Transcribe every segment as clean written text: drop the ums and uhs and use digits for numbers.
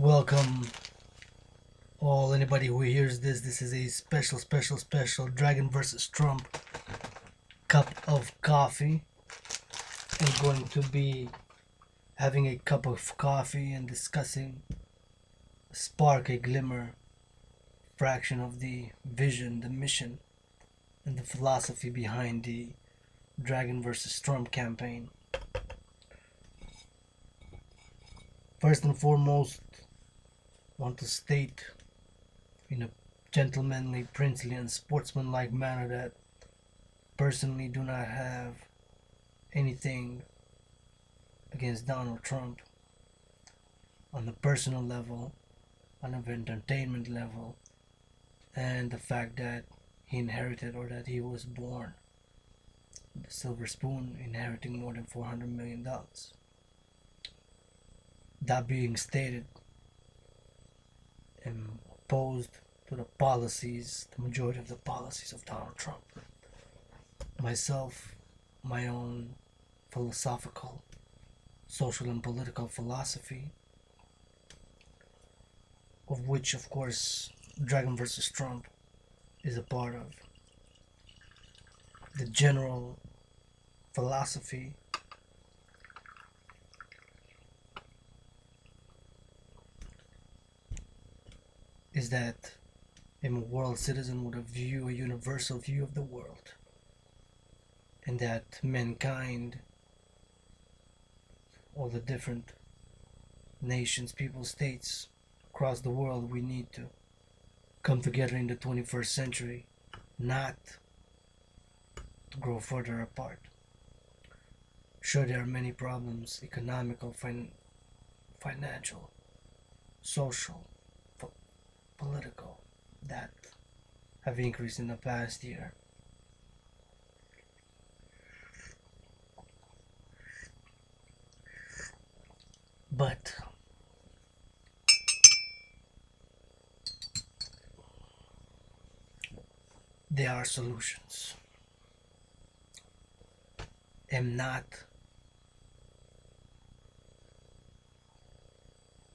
Welcome anybody who hears this. This is a special Dragan vs Trump cup of coffee. I'm going to be having a cup of coffee and discussing spark, a glimmer fraction of the vision, the mission, and the philosophy behind the Dragan vs Trump campaign. First and foremost, I want to state in a gentlemanly, princely, and sportsmanlike manner that personally do not have anything against Donald Trump on the personal level, on an entertainment level, and the fact that he inherited, or that he was born with a silver spoon, inheriting more than $400 million. That being stated, I'm opposed to the policies, the majority of the policies of Donald Trump. Myself, my own philosophical, social and political philosophy, of which of course Dragan vs Trump is a part of. The general philosophy is that I'm a world citizen with a universal view of the world, and that mankind, all the different nations, people, states across the world, we need to come together in the 21st century, not to grow further apart. Sure, there are many problems, economical, financial, social, political, that have increased in the past year. But there are solutions. I'm not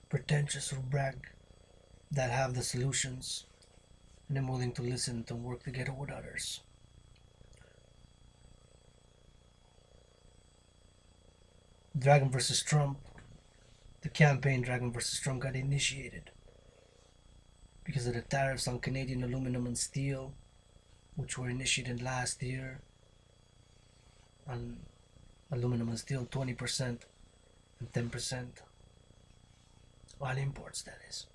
pretentious or brag that have the solutions, and I'm willing to listen to work together with others. Dragan vs Trump, the campaign Dragan vs Trump got initiated because of the tariffs on Canadian aluminum and steel, which were initiated last year on aluminum and steel, 20% and 10% on imports, that is.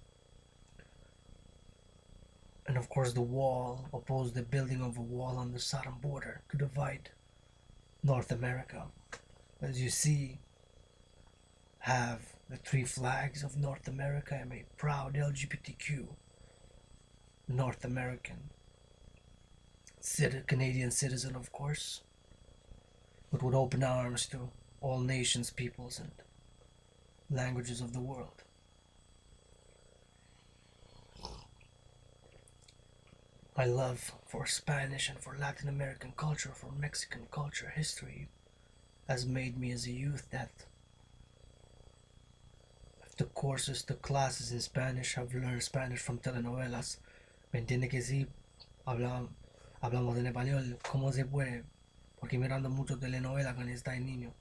And of course the wall opposed the building of a wall on the southern border to divide North America. As you see, have the three flags of North America. I'm a proud LGBTQ North American Canadian citizen, of course, but with open arms to all nations, peoples, and languages of the world. My love for Spanish and for Latin American culture, for Mexican culture, history, has made me as a youth that after courses, took classes in Spanish, I've learned Spanish from telenovelas. ¿Me entiende que sí? Hablamos en español, ¿cómo se puede? Porque mirando mucho telenovela cuando está en niño.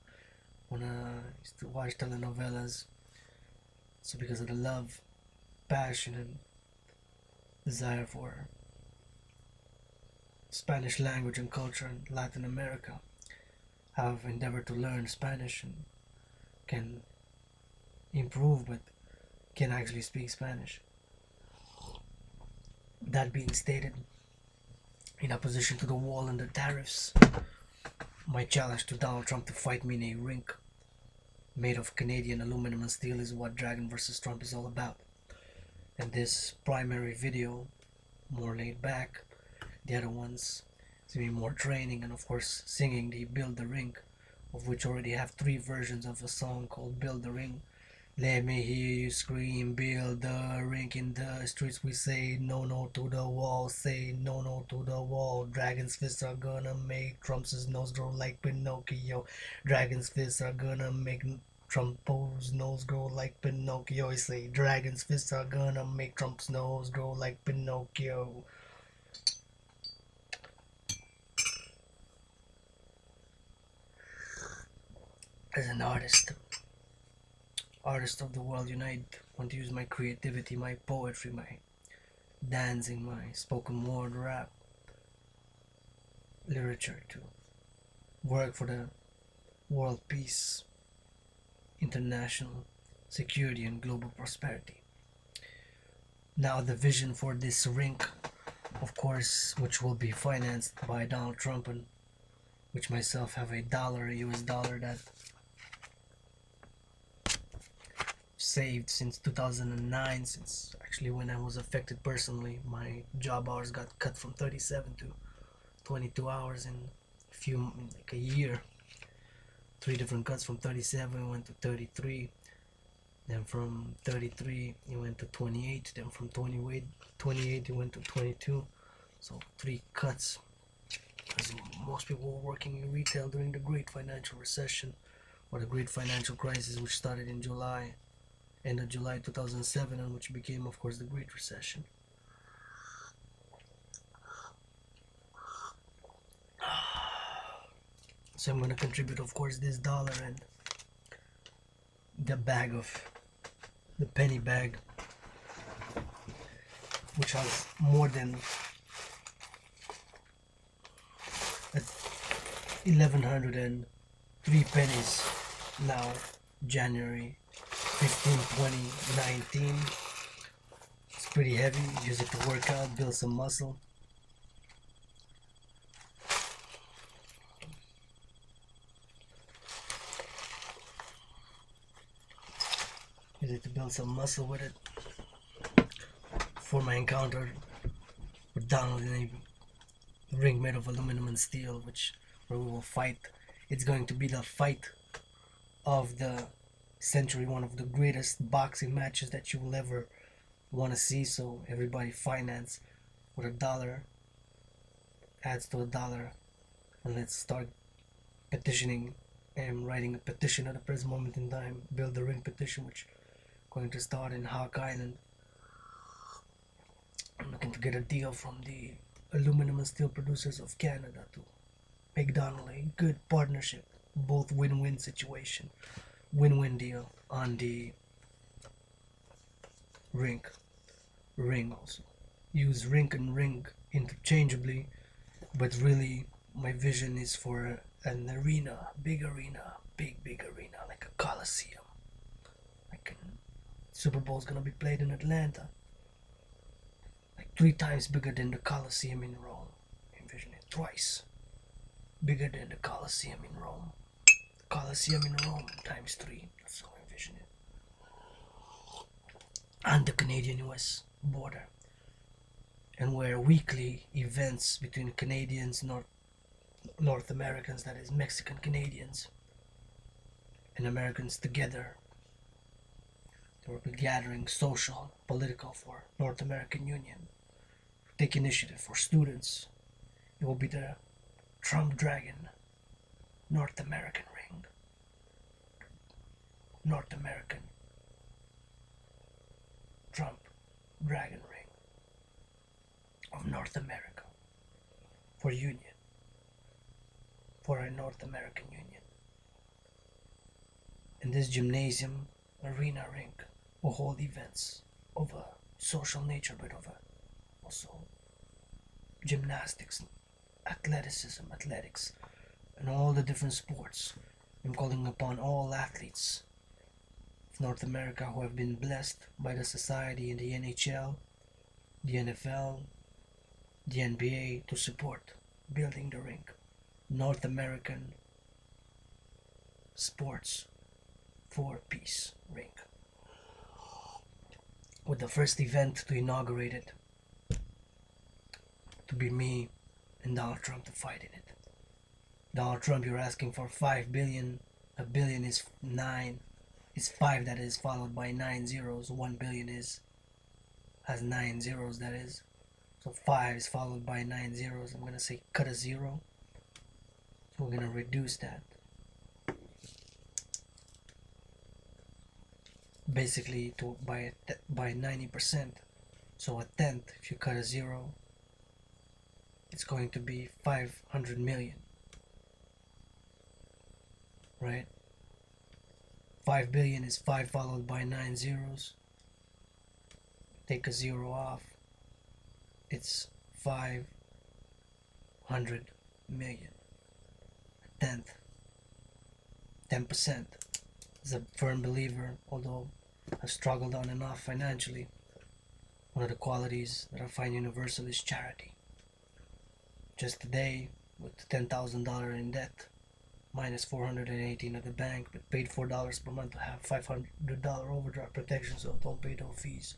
When I used to watch telenovelas, so because of the love, passion, and desire for Spanish language and culture in Latin America, I've endeavored to learn Spanish and can improve, but can't actually speak Spanish. That being stated, in opposition to the wall and the tariffs, my challenge to Donald Trump to fight me in a rink made of Canadian aluminum and steel is what Dragan vs Trump is all about. And this primary video, more laid back. The other ones to be more training, and of course singing the Build the Rink, of which already have 3 versions of a song called Build the Ring. Let me hear you scream, build the rink in the streets. We say no, no to the wall, say no, no to the wall. Dragon's fists are gonna make Trump's nose grow like Pinocchio. Dragon's fists are gonna make Trump's nose grow like Pinocchio. I say Dragon's fists are gonna make Trump's nose grow like Pinocchio. As an artist of the world unite, want to use my creativity, my poetry, my dancing, my spoken word, rap, literature to work for the world peace, international security, and global prosperity. Now the vision for this RINK, of course, which will be financed by Donald Trump, and which myself have a dollar, a US dollar, that saved since 2009, since actually when I was affected personally. My job hours got cut from 37 to 22 hours in like a year. 3 different cuts. From 37 went to 33, then from 33 it went to 28, then from 28 it went to 22. So 3 cuts, as most people were working in retail during the great financial recession, or the great financial crisis, which started in end of July 2007, and which became, of course, the Great Recession. So I'm going to contribute, of course, this dollar and the penny bag, which has more than 1,103 pennies now, January 15, 2019. It's pretty heavy. Use it to work out, build some muscle. Use it to build some muscle with it. For my encounter with Donald in a ring made of aluminum and steel, where we will fight. It's going to be the fight of the century, one of the greatest boxing matches that you will ever want to see. So everybody finance with $1, adds to $1, and let's start petitioning. I'm writing a petition at the present moment in time, build the ring petition, which going to start in Hawk Island. I'm looking to get a deal from the aluminum and steel producers of Canada to make Donald a good partnership, both win-win situation, win-win deal on the ring also. Use RINK and ring interchangeably, but really my vision is for an arena, big arena, big arena, like a coliseum. Like Super Bowl's gonna be played in Atlanta, like 3 times bigger than the Coliseum in Rome. Envision it, twice bigger than the Coliseum in Rome. Coliseum in Rome times 3. That's how I envision it. And the Canadian-US border, and where weekly events between Canadians, North Americans, that is Mexican Canadians, and Americans together, there will be gathering, social, political, for North American Union. Take initiative for students. It will be the Trump Dragan North American ring. North American Trump Dragan ring of North America, for union, for a North American Union. And this gymnasium arena rink will hold events of a social nature, but of also gymnastics, athletics, and all the different sports. I'm calling upon all athletes of North America who have been blessed by the society in the NHL, the NFL, the NBA to support building the rink. North American Sports for Peace rink, with the first event to inaugurate it to be me and Donald Trump to fight in it. Donald Trump, you're asking for 5 billion. A billion is 9. It's 5, that is, followed by 9 zeros. 1 billion has 9 zeros, that is. So 5 is followed by 9 zeros. I'm gonna say cut a 0. So we're gonna reduce that. basically to by 90%. So a tenth, if you cut a zero, it's going to be 500 million, right? 5 billion is 5 followed by 9 zeros. Take a zero off, it's 500 million. A tenth, 10%. As a firm believer, although I've struggled on and off financially, one of the qualities that I find universal is charity. Just today, with $10,000 in debt, minus 418 at the bank, but paid $4 per month to have $500 overdraft protection, so don't pay no fees.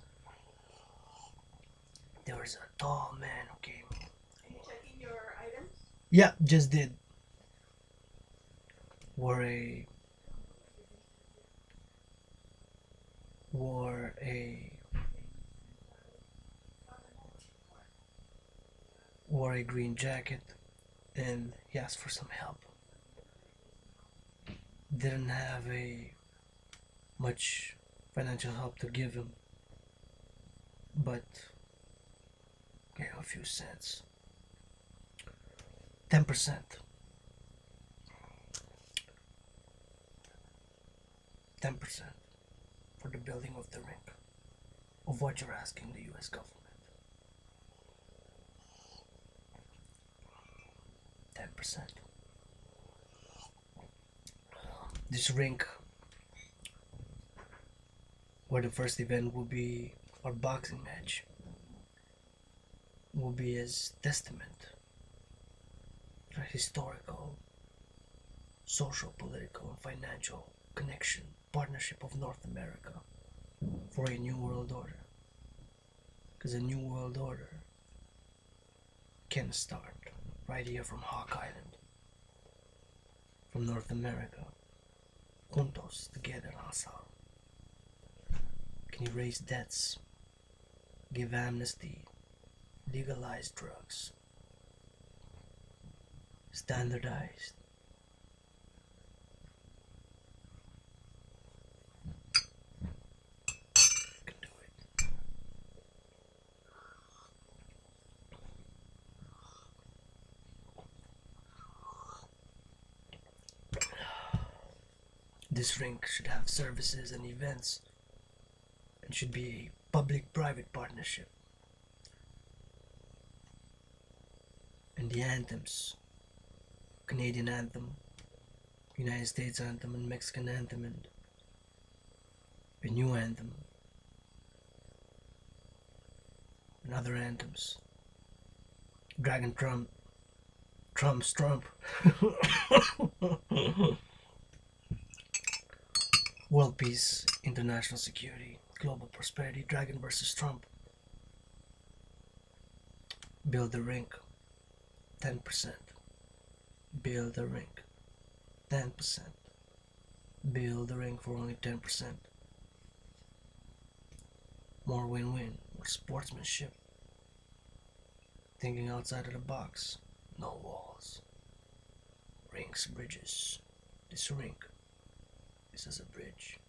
There was a tall man who came. Can you check in your items? Yeah, just did. Wore a wore a green jacket, and he asked for some help. Didn't have a much financial help to give him, but gave a few cents. 10%. 10% for the building of the rink. Of what you're asking the US government. 10%. This rink, where the first event will be our boxing match, will be as testament to a historical, social, political, and financial connection, partnership of North America for a new world order. Because a new world order can start right here from Hawk Island, from North America. Juntos, together, Asal. Can erase debts, give amnesty, legalize drugs, standardized. Can do it. This rink should have services and events and should be a public-private partnership. And the anthems, Canadian anthem, United States anthem, and Mexican anthem, and a new anthem, and other anthems. Dragan Trump, Trump's Trump. World peace, international security, global prosperity, Dragan versus Trump. Build the rink, 10%. Build the rink, 10%. Build the rink for only 10%. More win-win, more sportsmanship. Thinking outside of the box, no walls. Rinks, bridges. This rink is as a bridge.